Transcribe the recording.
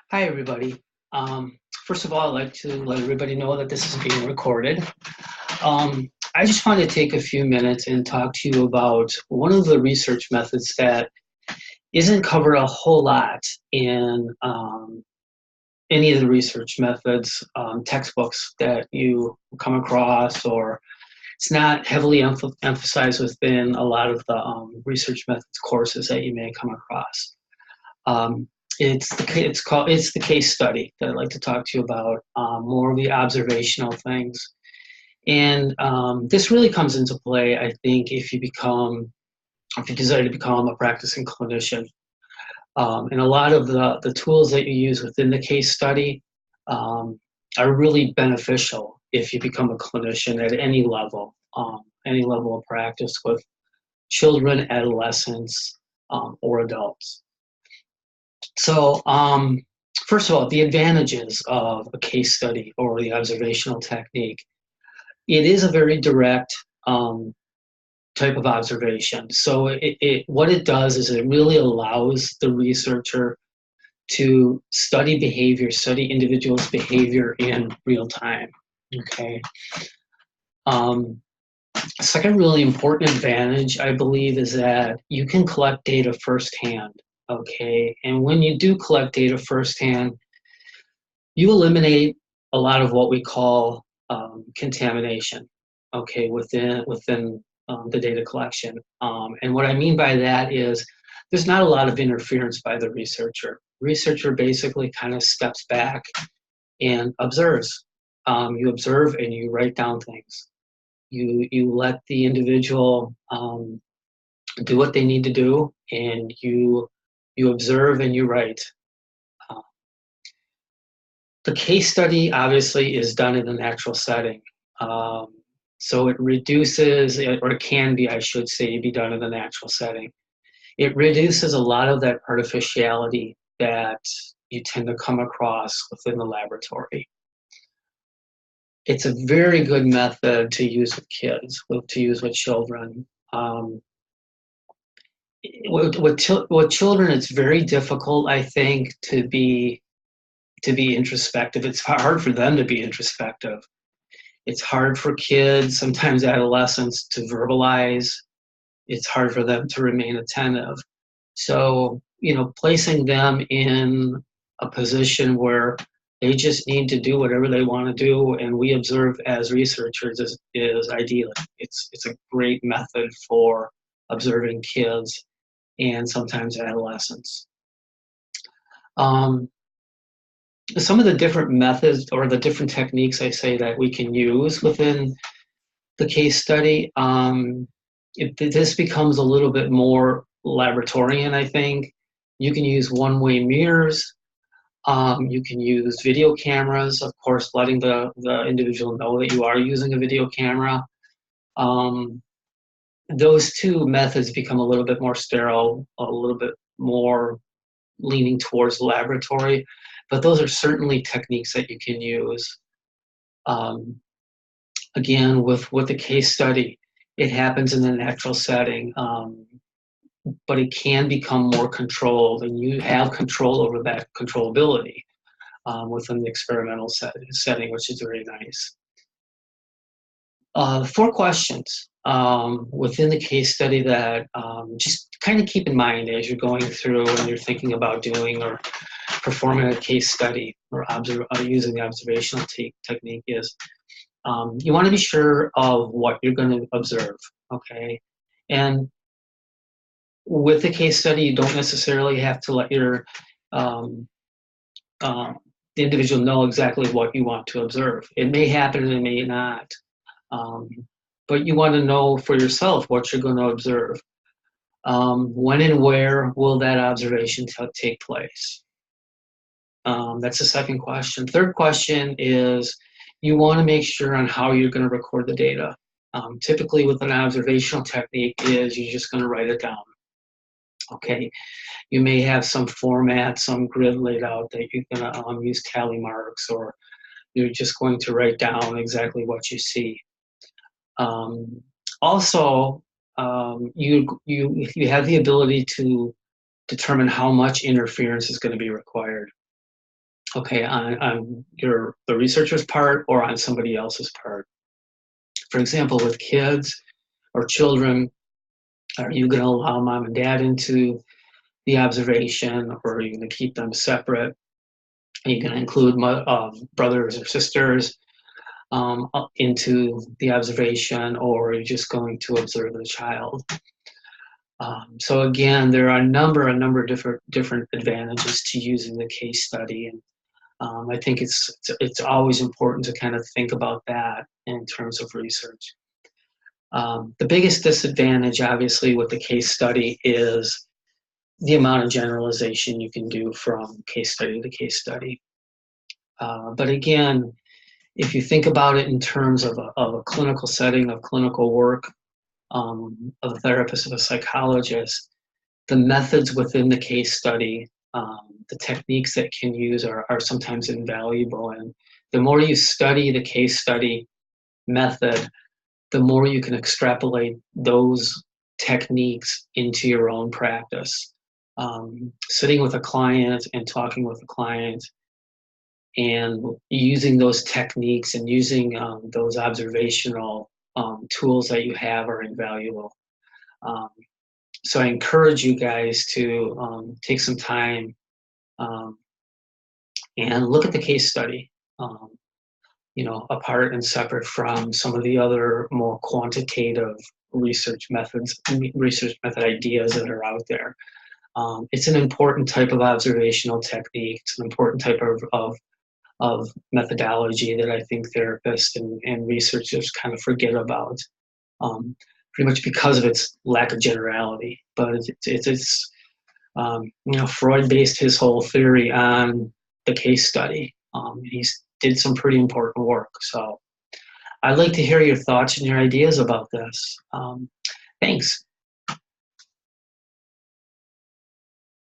Hi, everybody. First of all, I'd like to let everybody know that this is being recorded. I just want to take a few minutes and talk to you about one of the research methods that isn't covered a whole lot in any of the research methods textbooks that you come across, or it's not heavily emphasized within a lot of the research methods courses that you may come across. Um, it's the case study that I'd like to talk to you about, more of the observational things. And this really comes into play, I think, if you desire to become a practicing clinician. And a lot of the tools that you use within the case study um, are really beneficial if you become a clinician at any level of practice with children, adolescents, or adults. So, first of all, the advantages of a case study or the observational technique. It is a very direct type of observation. So, what it does is it really allows the researcher to study behavior, study individuals' behavior in real time. Okay. Um, Second really important advantage, I believe, is that you can collect data firsthand. Okay. And when you do collect data firsthand, you eliminate a lot of what we call contamination, okay, within the data collection. And what I mean by that is there's not a lot of interference by the researcher. Researcher basically kind of steps back and observes. You observe and you write down things. You let the individual do what they need to do, and you observe and you write. Uh, The case study obviously is done in a natural setting. Um, so it reduces, or it can be, I should say, be done in a natural setting. It reduces a lot of that artificiality that you tend to come across within the laboratory. It's a very good method to use with kids, to use with children. Um, with children, it's very difficult, I think, to be introspective. It's hard for them to be introspective. It's hard for kids, sometimes adolescents, to verbalize. It's hard for them to remain attentive. So, placing them in a position where they just need to do whatever they want to do, and we observe as researchers is ideal. It's a great method for observing kids and sometimes adolescents. Um, some of the different methods or the different techniques I say that we can use within the case study, this becomes a little bit more laboratorian, I think. You can use one-way mirrors. You can use video cameras, of course, letting the individual know that you are using a video camera. Um, those two methods become a little bit more sterile, a little bit more leaning towards laboratory, but those are certainly techniques that you can use. Um, Again, with the case study, it happens in a natural setting, but it can become more controlled, and you have control over that controllability within the experimental setting, which is very nice. 4 questions within the case study that just kind of keep in mind as you're going through and you're thinking about doing or performing a case study or using the observational technique is you want to be sure of what you're going to observe, okay? And with the case study, you don't necessarily have to let um, the individual know exactly what you want to observe. It may happen and it may not. Um, but you want to know for yourself what you're going to observe. When and where will that observation take place? That's the second question. Third question is you want to make sure on how you're going to record the data. Typically with an observational technique is you're just going to write it down. Okay, you may have some format, some grid laid out that you're going to use tally marks, or you're just going to write down exactly what you see. Also, you have the ability to determine how much interference is going to be required. okay, on the researcher's part or on somebody else's part. For example, with kids or children, are you going to allow mom and dad into the observation, or are you going to keep them separate? Are you going to include brothers or sisters into the observation, or are you just going to observe the child? So again, there are a number of different advantages to using the case study, and I think it's always important to kind of think about that in terms of research. The biggest disadvantage, obviously, with the case study is the amount of generalization you can do from case study to case study. But again, if you think about it in terms of a clinical setting, of clinical work, of a therapist, of a psychologist, the methods within the case study, the techniques that can use are sometimes invaluable. And the more you study the case study method, the more you can extrapolate those techniques into your own practice. Sitting with a client and talking with a client and using those techniques and using those observational tools that you have are invaluable. So I encourage you guys to take some time and look at the case study, apart and separate from some of the other more quantitative research method ideas that are out there. It's an important type of observational technique. It's an important type of methodology that I think therapists and researchers kind of forget about, pretty much because of its lack of generality. But Freud based his whole theory on the case study. He did some pretty important work. So I'd like to hear your thoughts and your ideas about this. Thanks.